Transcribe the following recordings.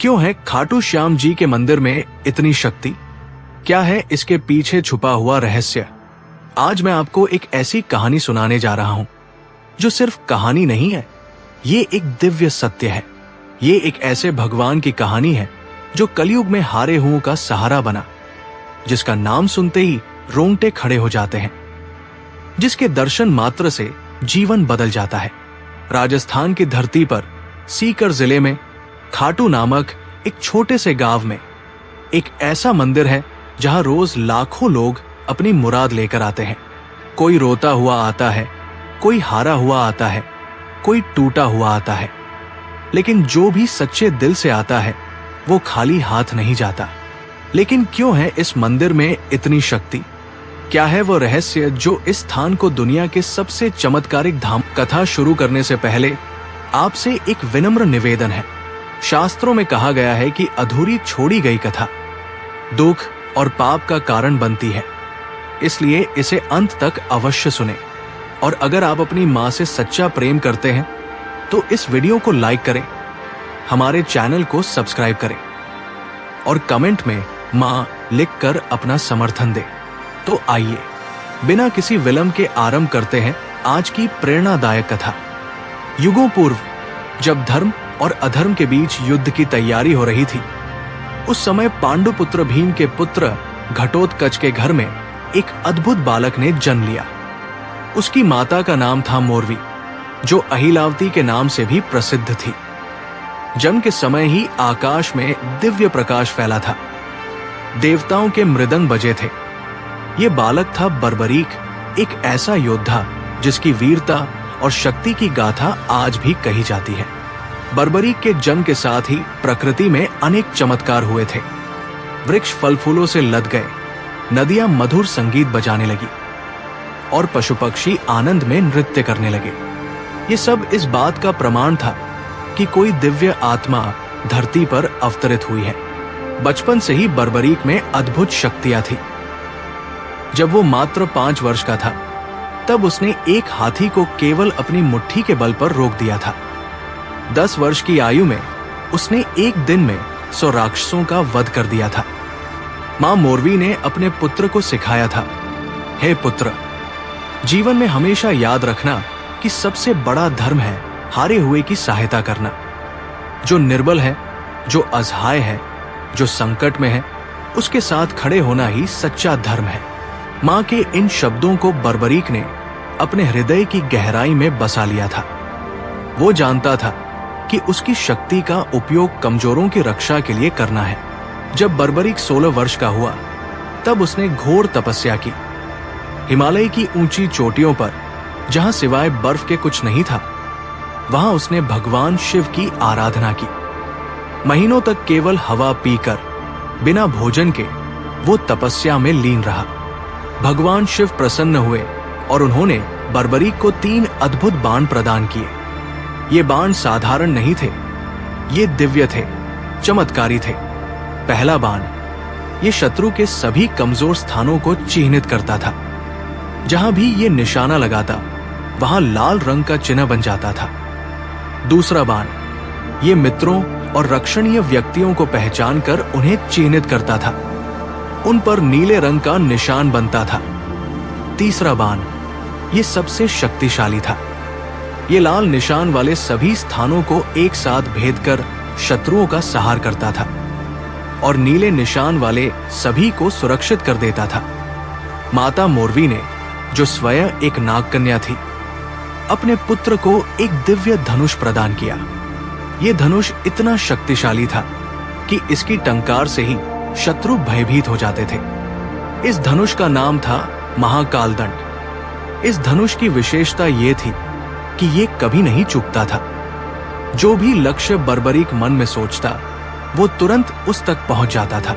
क्यों है खाटू श्याम जी के मंदिर में इतनी शक्ति? क्या है इसके पीछे छुपा हुआ रहस्य? आज मैं आपको एक ऐसी कहानी सुनाने जा रहा हूं जो सिर्फ कहानी नहीं है, ये एक दिव्य सत्य है। ये एक ऐसे भगवान की कहानी है जो कलयुग में हारे हुओं का सहारा बना, जिसका नाम सुनते ही रोंगटे खड़े हो जाते हैं, जिसके दर्शन मात्र से जीवन बदल जाता है। राजस्थान की धरती पर सीकर जिले में खाटू नामक एक छोटे से गांव में एक ऐसा मंदिर है जहां रोज लाखों लोग अपनी मुराद लेकर आते हैं। कोई रोता हुआ आता है, कोई हारा हुआ आता है, कोई टूटा हुआ आता है, लेकिन जो भी सच्चे दिल से आता है वो खाली हाथ नहीं जाता। लेकिन क्यों है इस मंदिर में इतनी शक्ति? क्या है वो रहस्य जो इस स्थान को दुनिया के सबसे चमत्कारिक धाम? कथा शुरू करने से पहले आपसे एक विनम्र निवेदन है। शास्त्रों में कहा गया है कि अधूरी छोड़ी गई कथा दुख और पाप का कारण बनती है, इसलिए इसे अंत तक अवश्य सुने। और अगर आप अपनी माँ से सच्चा प्रेम करते हैं तो इस वीडियो को लाइक करें, हमारे चैनल को सब्सक्राइब करें और कमेंट में माँ लिखकर अपना समर्थन दें। तो आइए बिना किसी विलंब के आरंभ करते हैं आज की प्रेरणादायक कथा। युगों पूर्व जब धर्म और अधर्म के बीच युद्ध की तैयारी हो रही थी, उस समय पांडुपुत्र भीम के पुत्र घटोत्कच के घर में एक अद्भुत बालक ने जन्म लिया। उसकी माता का नाम था मोरवी, जो अहिलावती के नाम से भी प्रसिद्ध थी। जन्म के समय ही आकाश में दिव्य प्रकाश फैला था, देवताओं के मृदंग बजे थे। ये बालक था बर्बरीक, एक ऐसा योद्धा जिसकी वीरता और शक्ति की गाथा आज भी कही जाती है। बर्बरीक के जन्म के साथ ही प्रकृति में अनेक चमत्कार हुए थे। वृक्ष फल फूलों से लद गए, नदियां मधुर संगीत बजाने लगी और पशु पक्षी आनंद में नृत्य करने लगे। ये सब इस बात का प्रमाण था कि कोई दिव्य आत्मा धरती पर अवतरित हुई है। बचपन से ही बर्बरीक में अद्भुत शक्तियां थी। जब वो मात्र 5 वर्ष का था, तब उसने एक हाथी को केवल अपनी मुट्ठी के बल पर रोक दिया था। 10 वर्ष की आयु में उसने एक दिन में 100 राक्षसों का वध कर दिया था। मां मोरवी ने अपने पुत्र को सिखाया था, हे पुत्र, जीवन में हमेशा याद रखना कि सबसे बड़ा धर्म है हारे हुए की सहायता करना। जो निर्बल है, जो असहाय है, जो संकट में है, उसके साथ खड़े होना ही सच्चा धर्म है। मां के इन शब्दों को बर्बरीक ने अपने हृदय की गहराई में बसा लिया था। वो जानता था कि उसकी शक्ति का उपयोग कमजोरों की रक्षा के लिए करना है। जब बर्बरीक 16 वर्ष का हुआ, तब उसने घोर तपस्या की। हिमालय की ऊंची चोटियों पर, जहां सिवाय बर्फ के कुछ नहीं था, वहां उसने भगवान शिव की आराधना की। महीनों तक केवल हवा पीकर, बिना भोजन के वो तपस्या में लीन रहा। भगवान शिव प्रसन्न हुए और उन्होंने बर्बरीक को 3 अद्भुत बाण प्रदान किए। ये बाण साधारण नहीं थे, ये दिव्य थे, चमत्कारी थे। पहला बाण ये शत्रु के सभी कमजोर स्थानों को चिह्नित करता था। जहां भी ये निशाना लगाता, वहां लाल रंग का चिन्ह बन जाता था। दूसरा बाण ये मित्रों और रक्षणीय व्यक्तियों को पहचान कर उन्हें चिह्नित करता था, उन पर नीले रंग का निशान बनता था। तीसरा बाण ये सबसे शक्तिशाली था। ये लाल निशान वाले सभी स्थानों को एक साथ भेद कर शत्रुओं का संहार करता था और नीले निशान वाले सभी को सुरक्षित कर देता था। माता मोरवी ने, जो स्वयं एक नागकन्या थी, अपने पुत्र को एक दिव्य धनुष प्रदान किया। ये धनुष इतना शक्तिशाली था कि इसकी टंकार से ही शत्रु भयभीत हो जाते थे। इस धनुष का नाम था महाकाल दंड। इस धनुष की विशेषता ये थी कि ये कभी नहीं चूकता था। जो भी लक्ष्य बर्बरीक मन में सोचता, वो तुरंत उस तक पहुंच जाता था।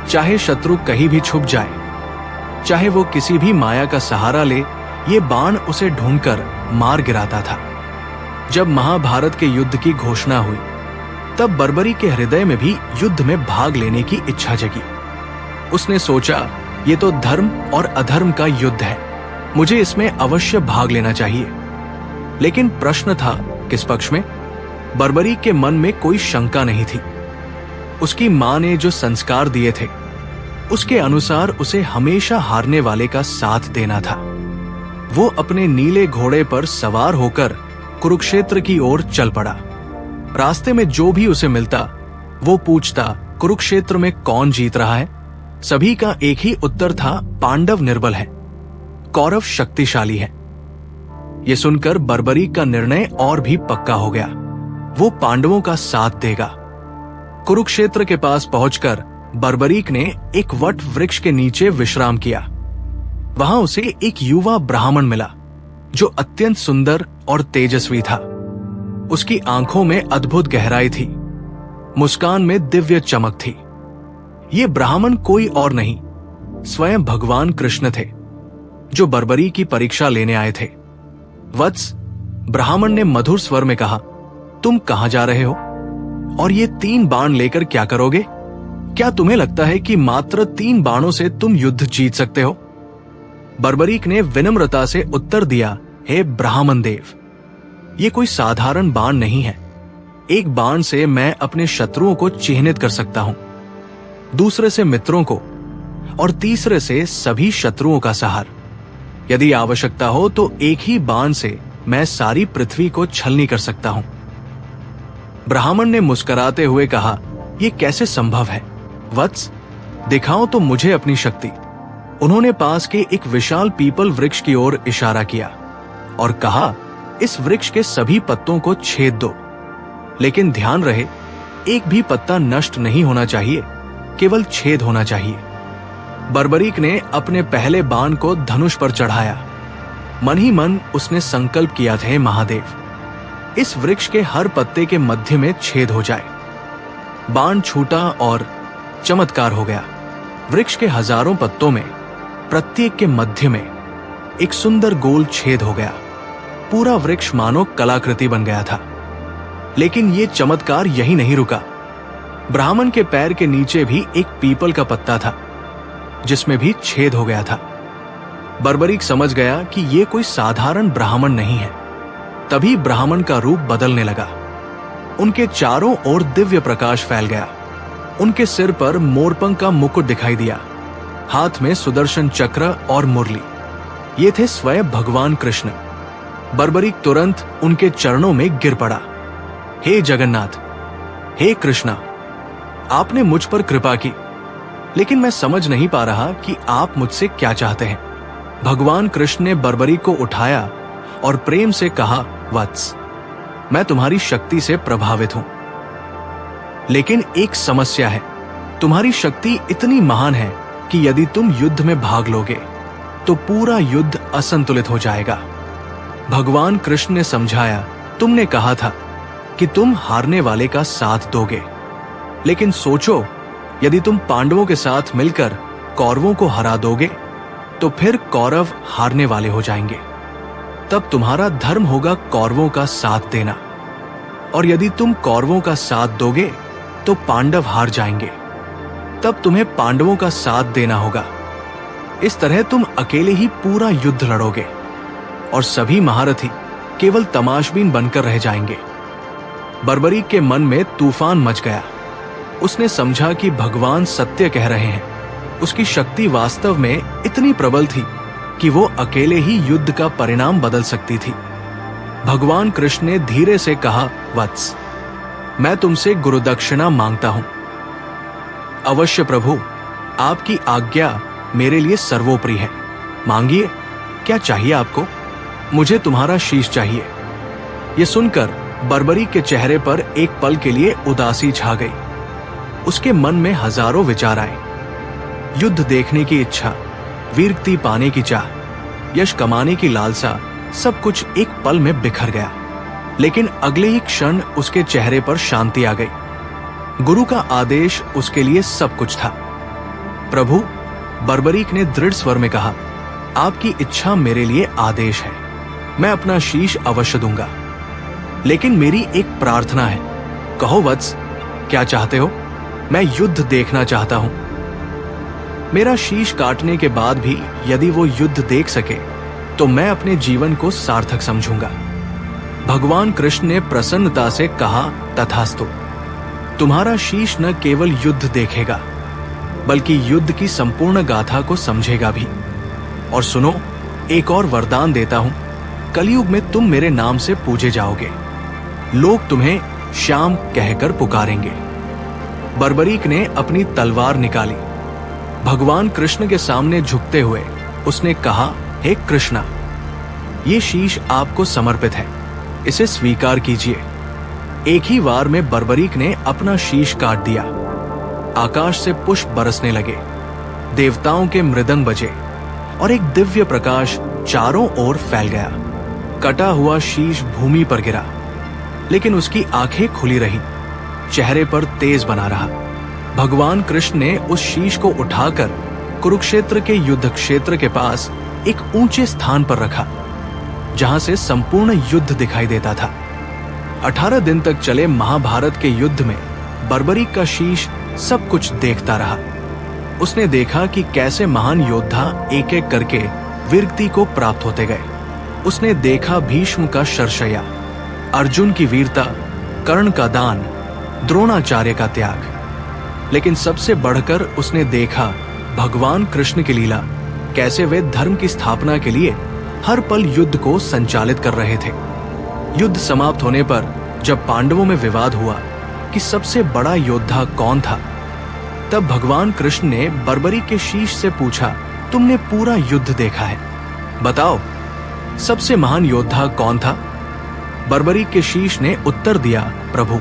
चाहे शत्रु कहीं भी छुप जाए, चाहे वो किसी भी माया का सहारा ले, ये बाण उसे ढूंढकर मार गिराता था। जब महाभारत के युद्ध की घोषणा हुई, तब बर्बरीक के हृदय में भी युद्ध में भाग लेने की इच्छा जगी। उसने सोचा, ये तो धर्म और अधर्म का युद्ध है, मुझे इसमें अवश्य भाग लेना चाहिए। लेकिन प्रश्न था किस पक्ष में? बर्बरीक के मन में कोई शंका नहीं थी। उसकी मां ने जो संस्कार दिए थे उसके अनुसार उसे हमेशा हारने वाले का साथ देना था। वो अपने नीले घोड़े पर सवार होकर कुरुक्षेत्र की ओर चल पड़ा। रास्ते में जो भी उसे मिलता वो पूछता, कुरुक्षेत्र में कौन जीत रहा है? सभी का एक ही उत्तर था, पांडव निर्बल है, कौरव शक्तिशाली है। ये सुनकर बर्बरीक का निर्णय और भी पक्का हो गया। वो पांडवों का साथ देगा। कुरुक्षेत्र के पास पहुंचकर बर्बरीक ने एक वट वृक्ष के नीचे विश्राम किया। वहां उसे एक युवा ब्राह्मण मिला जो अत्यंत सुंदर और तेजस्वी था। उसकी आंखों में अद्भुत गहराई थी, मुस्कान में दिव्य चमक थी। ये ब्राह्मण कोई और नहीं, स्वयं भगवान कृष्ण थे, जो बर्बरीक की परीक्षा लेने आए थे। वत्स, ब्राह्मण ने मधुर स्वर में कहा, तुम कहां जा रहे हो और ये 3 बाण लेकर क्या करोगे? क्या तुम्हें लगता है कि मात्र 3 बाणों से तुम युद्ध जीत सकते हो? बर्बरीक ने विनम्रता से उत्तर दिया, हे ब्राह्मण देव, ये कोई साधारण बाण नहीं है। एक बाण से मैं अपने शत्रुओं को चिह्नित कर सकता हूं, दूसरे से मित्रों को और तीसरे से सभी शत्रुओं का संहार। यदि आवश्यकता हो तो एक ही बाण से मैं सारी पृथ्वी को छलनी कर सकता हूं। ब्राह्मण ने मुस्कुराते हुए कहा, यह कैसे संभव है? वत्स, दिखाओ तो मुझे अपनी शक्ति। उन्होंने पास के एक विशाल पीपल वृक्ष की ओर इशारा किया और कहा, इस वृक्ष के सभी पत्तों को छेद दो, लेकिन ध्यान रहे एक भी पत्ता नष्ट नहीं होना चाहिए, केवल छेद होना चाहिए। बर्बरीक ने अपने पहले बाण को धनुष पर चढ़ाया। मन ही मन उसने संकल्प किया था, महादेव, इस वृक्ष के हर पत्ते के मध्य में छेद हो जाए। बाण छूटा और चमत्कार हो गया। वृक्ष के हजारों पत्तों में प्रत्येक के मध्य में एक सुंदर गोल छेद हो गया। पूरा वृक्ष मानो कलाकृति बन गया था। लेकिन यह चमत्कार यही नहीं रुका। ब्राह्मण के पैर के नीचे भी एक पीपल का पत्ता था, जिसमें भी छेद हो गया था। बर्बरीक समझ गया कि यह कोई साधारण ब्राह्मण नहीं है। तभी ब्राह्मण का रूप बदलने लगा। उनके चारों ओर दिव्य प्रकाश फैल गया। उनके सिर पर मोरपंख का मुकुट दिखाई दिया, हाथ में सुदर्शन चक्र और मुरली। ये थे स्वयं भगवान कृष्ण। बर्बरीक तुरंत उनके चरणों में गिर पड़ा। हे जगन्नाथ, हे कृष्णा, आपने मुझ पर कृपा की, लेकिन मैं समझ नहीं पा रहा कि आप मुझसे क्या चाहते हैं। भगवान कृष्ण ने बर्बरीक को उठाया और प्रेम से कहा, वत्स, मैं तुम्हारी शक्ति से प्रभावित हूं, लेकिन एक समस्या है। तुम्हारी शक्ति इतनी महान है कि यदि तुम युद्ध में भाग लोगे तो पूरा युद्ध असंतुलित हो जाएगा। भगवान कृष्ण ने समझाया, तुमने कहा था कि तुम हारने वाले का साथ दोगे, लेकिन सोचो, यदि तुम पांडवों के साथ मिलकर कौरवों को हरा दोगे तो फिर कौरव हारने वाले हो जाएंगे। तब तुम्हारा धर्म होगा कौरवों का साथ देना, और यदि तुम कौरवों का साथ दोगे तो पांडव हार जाएंगे। तब तुम्हें पांडवों का साथ देना होगा। इस तरह तुम अकेले ही पूरा युद्ध लड़ोगे और सभी महारथी केवल तमाशबीन बनकर रह जाएंगे। बर्बरीक के मन में तूफान मच गया। उसने समझा कि भगवान सत्य कह रहे हैं। उसकी शक्ति वास्तव में इतनी प्रबल थी कि वो अकेले ही युद्ध का परिणाम बदल सकती थी। भगवान कृष्ण ने धीरे से कहा, वत्स, मैं तुमसे गुरुदक्षिणा मांगता हूं। अवश्य प्रभु, आपकी आज्ञा मेरे लिए सर्वोपरि है। मांगिए, क्या चाहिए आपको? मुझे तुम्हारा शीश चाहिए। यह सुनकर बर्बरीक के चेहरे पर एक पल के लिए उदासी छा गई। उसके मन में हजारों विचार आए। युद्ध देखने की इच्छा, वीरती पाने की चाह, यश कमाने की लालसा, सब कुछ एक पल में बिखर गया। लेकिन अगले ही क्षण उसके चेहरे पर शांति आ गई। गुरु का आदेश उसके लिए सब कुछ था। प्रभु, बर्बरीक ने दृढ़ स्वर में कहा, आपकी इच्छा मेरे लिए आदेश है। मैं अपना शीश अवश्य दूंगा, लेकिन मेरी एक प्रार्थना है। कहो वत्स, क्या चाहते हो? मैं युद्ध देखना चाहता हूं। मेरा शीश काटने के बाद भी यदि वो युद्ध देख सके तो मैं अपने जीवन को सार्थक समझूंगा। भगवान कृष्ण ने प्रसन्नता से कहा, तथास्तु। तुम्हारा शीश न केवल युद्ध देखेगा बल्कि युद्ध की संपूर्ण गाथा को समझेगा भी। और सुनो, एक और वरदान देता हूं, कलयुग में तुम मेरे नाम से पूजे जाओगे, लोग तुम्हें श्याम कहकर पुकारेंगे। बर्बरीक ने अपनी तलवार निकाली। भगवान कृष्ण के सामने झुकते हुए उसने कहा, हे कृष्णा, ये शीश आपको समर्पित है, इसे स्वीकार कीजिए। एक ही वार में बर्बरीक ने अपना शीश काट दिया। आकाश से पुष्प बरसने लगे, देवताओं के मृदंग बजे और एक दिव्य प्रकाश चारों ओर फैल गया। कटा हुआ शीश भूमि पर गिरा, लेकिन उसकी आंखें खुली रही, चेहरे पर तेज बना रहा। भगवान कृष्ण ने उस शीश को उठाकर कुरुक्षेत्र के युद्ध क्षेत्र के पास एक ऊंचे स्थान पर रखा, जहां से संपूर्ण युद्ध दिखाई देता था। 18 दिन तक चले महाभारत के युद्ध में बर्बरीक का शीश सब कुछ देखता रहा। उसने देखा कि कैसे महान योद्धा एक एक करके वीरगति को प्राप्त होते गए। उसने देखा भीष्म का शरशय्या, अर्जुन की वीरता, कर्ण का दान, द्रोणाचार्य का त्याग। लेकिन सबसे बढ़कर उसने देखा भगवान कृष्ण की लीला, कैसे वे धर्म की स्थापना के लिए हर पल युद्ध को संचालित कर रहे थे। युद्ध समाप्त होने पर जब पांडवों में विवाद हुआ कि सबसे बड़ा योद्धा कौन था, तब भगवान कृष्ण ने बर्बरीक के शीश से पूछा, तुमने पूरा युद्ध देखा है, बताओ सबसे महान योद्धा कौन था? बर्बरीक के शीश ने उत्तर दिया, प्रभु,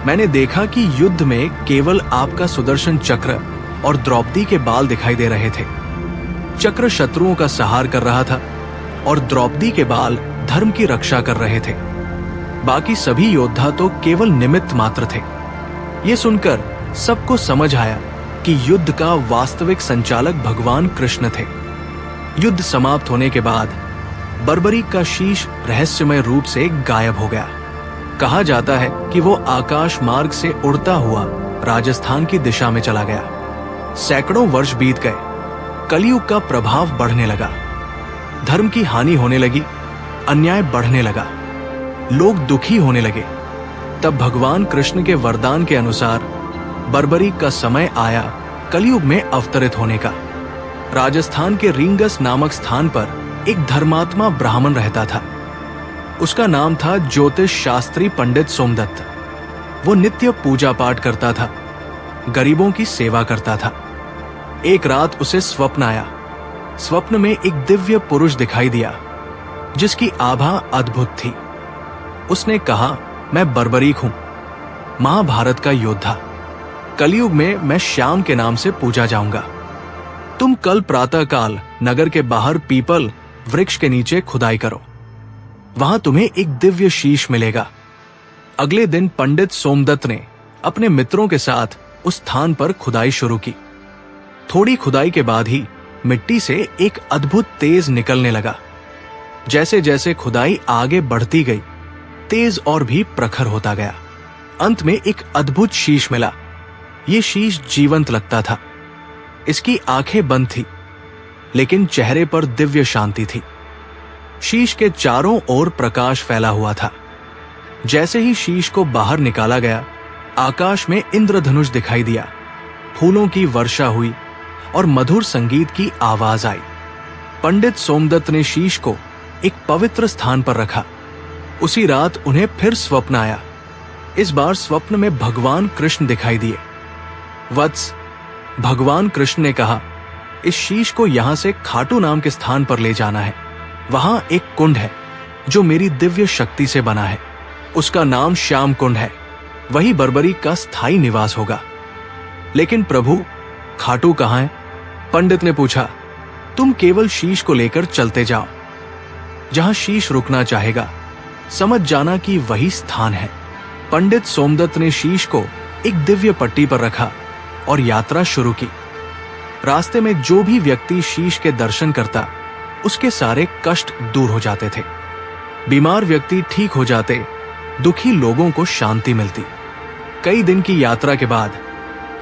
मैंने देखा कि युद्ध में केवल आपका सुदर्शन चक्र और द्रौपदी के बाल दिखाई दे रहे थे। चक्र शत्रुओं का संहार कर रहा था और द्रौपदी के बाल धर्म की रक्षा कर रहे थे। बाकी सभी योद्धा तो केवल निमित्त मात्र थे। ये सुनकर सबको समझ आया कि युद्ध का वास्तविक संचालक भगवान कृष्ण थे। युद्ध समाप्त होने के बाद बर्बरीक का शीश रहस्यमय रूप से गायब हो गया। कहा जाता है कि वो आकाश मार्ग से उड़ता हुआ राजस्थान की दिशा में चला गया। सैकड़ों वर्ष बीत गए, कलयुग का प्रभाव बढ़ने लगा, धर्म की हानि होने लगी, अन्याय बढ़ने लगा, लोग दुखी होने लगे। तब भगवान कृष्ण के वरदान के अनुसार बर्बरीक का समय आया कलयुग में अवतरित होने का। राजस्थान के रींगस नामक स्थान पर एक धर्मात्मा ब्राह्मण रहता था। उसका नाम था ज्योतिष शास्त्री पंडित सोमदत्त। वो नित्य पूजा पाठ करता था, गरीबों की सेवा करता था। एक रात उसे स्वप्न आया। स्वप्न में एक दिव्य पुरुष दिखाई दिया जिसकी आभा अद्भुत थी। उसने कहा, मैं बर्बरीक हूं, महाभारत का योद्धा। कलयुग में मैं श्याम के नाम से पूजा जाऊंगा। तुम कल प्रातःकाल नगर के बाहर पीपल वृक्ष के नीचे खुदाई करो, वहां तुम्हें एक दिव्य शीश मिलेगा। अगले दिन पंडित सोमदत्त ने अपने मित्रों के साथ उस स्थान पर खुदाई शुरू की। थोड़ी खुदाई के बाद ही मिट्टी से एक अद्भुत तेज निकलने लगा। जैसे जैसे खुदाई आगे बढ़ती गई, तेज और भी प्रखर होता गया। अंत में एक अद्भुत शीश मिला। ये शीश जीवंत लगता था। इसकी आंखें बंद थी, लेकिन चेहरे पर दिव्य शांति थी। शीश के चारों ओर प्रकाश फैला हुआ था। जैसे ही शीश को बाहर निकाला गया, आकाश में इंद्रधनुष दिखाई दिया, फूलों की वर्षा हुई और मधुर संगीत की आवाज आई। पंडित सोमदत्त ने शीश को एक पवित्र स्थान पर रखा। उसी रात उन्हें फिर स्वप्न आया। इस बार स्वप्न में भगवान कृष्ण दिखाई दिए। वत्स, भगवान कृष्ण ने कहा, इस शीश को यहां से खाटू नाम के स्थान पर ले जाना है। वहां एक कुंड है जो मेरी दिव्य शक्ति से बना है। उसका नाम श्याम कुंड है। वही बर्बरीक का स्थायी निवास होगा। लेकिन प्रभु, खाटू कहां है? पंडित ने पूछा। तुम केवल शीश को लेकर चलते जाओ। जहां शीश रुकना चाहेगा, समझ जाना कि वही स्थान है। पंडित सोमदत्त ने शीश को एक दिव्य पट्टी पर रखा और यात्रा शुरू की। रास्ते में जो भी व्यक्ति शीश के दर्शन करता, उसके सारे कष्ट दूर हो जाते थे। बीमार व्यक्ति ठीक हो जाते, दुखी लोगों को शांति मिलती। कई दिन की यात्रा के बाद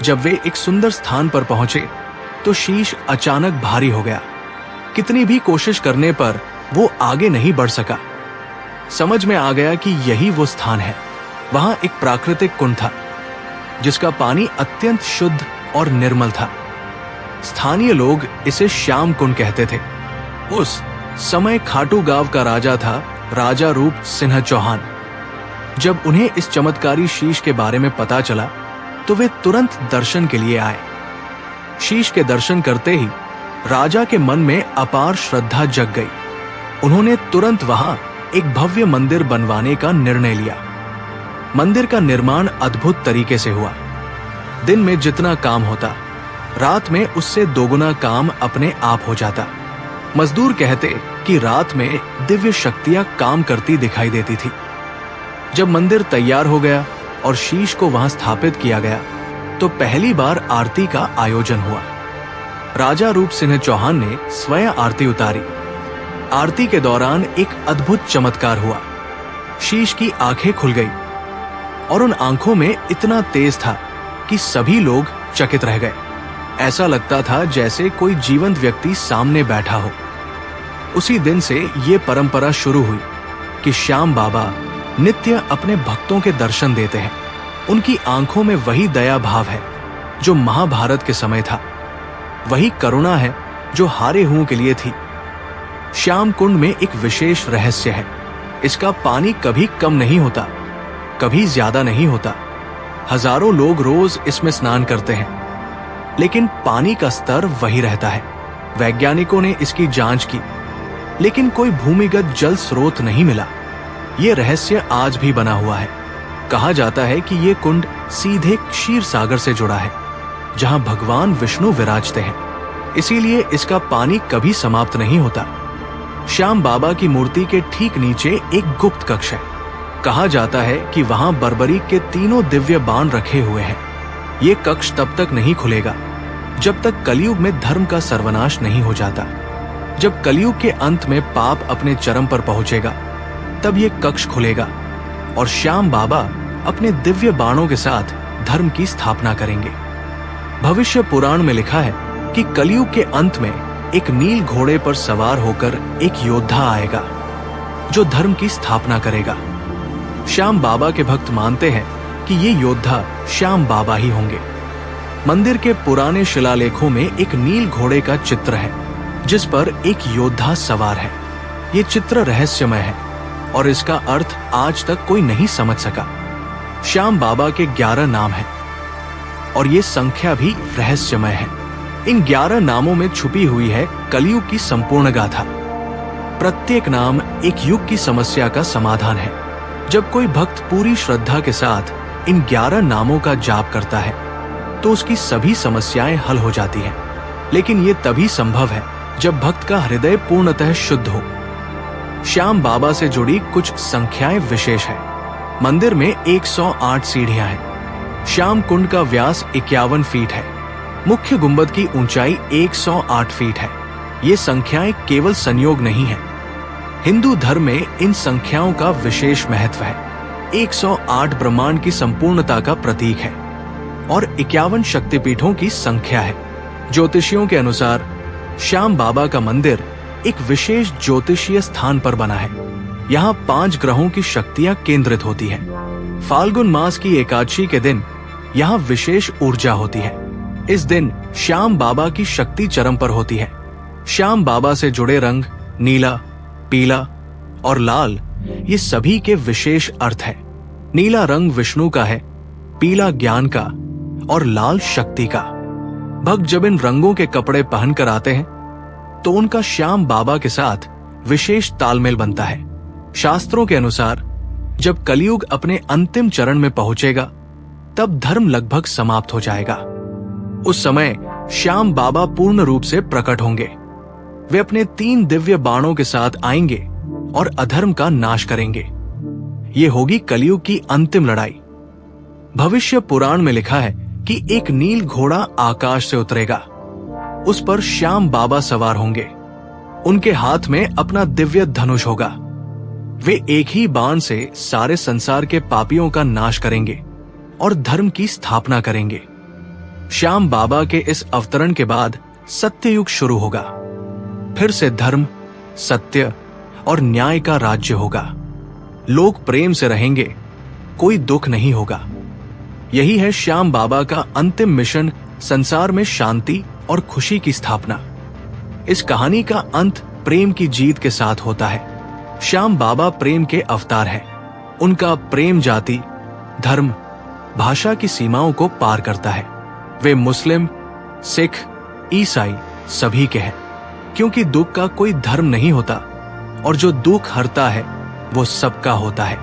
जब वे एक सुंदर स्थान पर पहुंचे, तो शीश अचानक भारी हो गया। कितनी भी कोशिश करने पर वो आगे नहीं बढ़ सका। समझ में आ गया कि यही वो स्थान है। वहां एक प्राकृतिक कुंड था। जिसका पानी अत्यंत शुद्ध और निर्मल था। स्थानीय लोग इसे श्याम कुंड कहते थे। उस समय खाटू गांव का राजा था राजा रूप सिंह चौहान। जब उन्हें इस चमत्कारी शीश के बारे में पता चला तो वे तुरंत दर्शन के लिए आए। शीश के दर्शन करते ही राजा के मन में अपार श्रद्धा जग गई। उन्होंने तुरंत वहां एक भव्य मंदिर बनवाने का निर्णय लिया। मंदिर का निर्माण अद्भुत तरीके से हुआ। दिन में जितना काम होता, रात में उससे दोगुना काम अपने आप हो जाता। मजदूर कहते कि रात में दिव्य शक्तियां काम करती दिखाई देती थी। जब मंदिर तैयार हो गया और शीश को वहां स्थापित किया गया तो पहली बार आरती का आयोजन हुआ। राजा रूप सिंह चौहान ने स्वयं आरती उतारी। आरती के दौरान एक अद्भुत चमत्कार हुआ। शीश की आंखें खुल गई और उन आंखों में इतना तेज था कि सभी लोग चकित रह गए। ऐसा लगता था जैसे कोई जीवंत व्यक्ति सामने बैठा हो। उसी दिन से ये परंपरा शुरू हुई कि श्याम बाबा नित्य अपने भक्तों के दर्शन देते हैं। उनकी आंखों में वही दया भाव है जो महाभारत के समय था, वही करुणा है जो हारे हुओं के लिए थी। श्याम कुंड में एक विशेष रहस्य है। इसका पानी कभी कम नहीं होता, कभी ज्यादा नहीं होता। हजारों लोग रोज इसमें स्नान करते हैं, लेकिन पानी का स्तर वही रहता है। वैज्ञानिकों ने इसकी जांच की, लेकिन कोई भूमिगत जल स्रोत नहीं मिला। ये रहस्य आज भी बना हुआ है। कहा जाता है कि ये कुंड सीधे क्षीर सागर से जुड़ा है, जहां भगवान विष्णु विराजते हैं। इसीलिए इसका पानी कभी समाप्त नहीं होता। श्याम बाबा की मूर्ति के ठीक नीचे एक गुप्त कक्ष है। कहा जाता है कि वहां बर्बरीक के 3 दिव्य बाण रखे हुए हैं। ये कक्ष तब तक नहीं खुलेगा जब तक कलयुग में धर्म का सर्वनाश नहीं हो जाता। जब कलयुग के अंत में पाप अपने चरम पर पहुंचेगा, तब ये कक्ष खुलेगा और श्याम बाबा अपने दिव्य बाणों के साथ धर्म की स्थापना करेंगे। भविष्य पुराण में लिखा है कि कलयुग के अंत में एक नील घोड़े पर सवार होकर एक योद्धा आएगा जो धर्म की स्थापना करेगा। श्याम बाबा के भक्त मानते हैं कि ये योद्धा श्याम बाबा ही होंगे। मंदिर के पुराने शिलालेखों में एक नील घोड़े का चित्र है जिस पर एक योद्धा सवार है। ये चित्र रहस्यमय है और इसका अर्थ आज तक कोई नहीं समझ सका। श्याम बाबा के 11 नाम हैं और ये संख्या भी रहस्यमय है। इन 11 नामों में छुपी हुई है कलयुग की संपूर्ण गाथा। प्रत्येक नाम एक युग की समस्या का समाधान है। जब कोई भक्त पूरी श्रद्धा के साथ इन 11 नामों का जाप करता है तो उसकी सभी समस्याएं हल हो जाती हैं। लेकिन ये तभी संभव है जब भक्त का हृदय पूर्णतः शुद्ध हो। श्याम बाबा से जुड़ी कुछ संख्याएं विशेष है। मंदिर में 108 सीढ़ियां हैं। श्याम कुंड का व्यास 51 फीट है। मुख्य गुंबद की ऊंचाई 108 फीट है। ये संख्याएं केवल संयोग नहीं है। हिंदू धर्म में इन संख्याओं का विशेष महत्व है। 108 ब्रह्मांड की संपूर्णता का प्रतीक है और 51 शक्तिपीठों की संख्या है। ज्योतिषियों के अनुसार श्याम बाबा का मंदिर एक विशेष ज्योतिषीय स्थान पर बना है। यहाँ 5 ग्रहों की शक्तियां केंद्रित होती हैं। फाल्गुन मास की एकादशी के दिन यहाँ विशेष ऊर्जा होती है। इस दिन श्याम बाबा की शक्ति चरम पर होती है। श्याम बाबा से जुड़े रंग नीला, पीला और लाल, ये सभी के विशेष अर्थ है। नीला रंग विष्णु का है, पीला ज्ञान का और लाल शक्ति का। भक्त जब इन रंगों के कपड़े पहनकर आते हैं तो उनका श्याम बाबा के साथ विशेष तालमेल बनता है। शास्त्रों के अनुसार जब कलयुग अपने अंतिम चरण में पहुंचेगा तब धर्म लगभग समाप्त हो जाएगा। उस समय श्याम बाबा पूर्ण रूप से प्रकट होंगे। वे अपने 3 दिव्य बाणों के साथ आएंगे और अधर्म का नाश करेंगे। ये होगी कलयुग की अंतिम लड़ाई। भविष्य पुराण में लिखा है कि एक नील घोड़ा आकाश से उतरेगा। उस पर श्याम बाबा सवार होंगे। उनके हाथ में अपना दिव्य धनुष होगा। वे एक ही बाण से सारे संसार के पापियों का नाश करेंगे और धर्म की स्थापना करेंगे। श्याम बाबा के इस अवतरण के बाद सत्ययुग शुरू होगा। फिर से धर्म, सत्य और न्याय का राज्य होगा। लोग प्रेम से रहेंगे, कोई दुख नहीं होगा। यही है श्याम बाबा का अंतिम मिशन, संसार में शांति और खुशी की स्थापना। इस कहानी का अंत प्रेम की जीत के साथ होता है। श्याम बाबा प्रेम के अवतार हैं। उनका प्रेम जाति, धर्म, भाषा की सीमाओं को पार करता है। वे मुस्लिम, सिख, ईसाई सभी के हैं, क्योंकि दुख का कोई धर्म नहीं होता और जो दुख हरता है वो सबका होता है।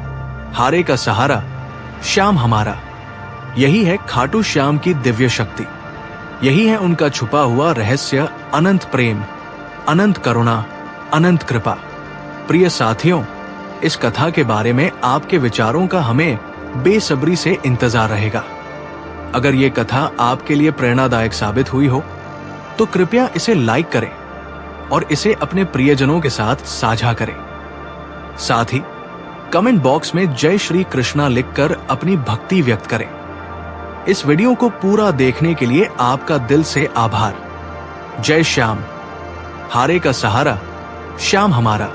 हारे का सहारा, श्याम हमारा। यही है खाटू श्याम की दिव्य शक्ति। यही है उनका छुपा हुआ रहस्य, अनंत प्रेम, अनंत करुणा, अनंत कृपा। प्रिय साथियों, इस कथा के बारे में आपके विचारों का हमें बेसब्री से इंतजार रहेगा। अगर ये कथा आपके लिए प्रेरणादायक साबित हुई हो तो कृपया इसे लाइक करें और इसे अपने प्रियजनों के साथ साझा करें। साथ ही कमेंट बॉक्स में जय श्री कृष्णा लिखकर अपनी भक्ति व्यक्त करें। इस वीडियो को पूरा देखने के लिए आपका दिल से आभार। जय श्याम। हारे का सहारा, श्याम हमारा।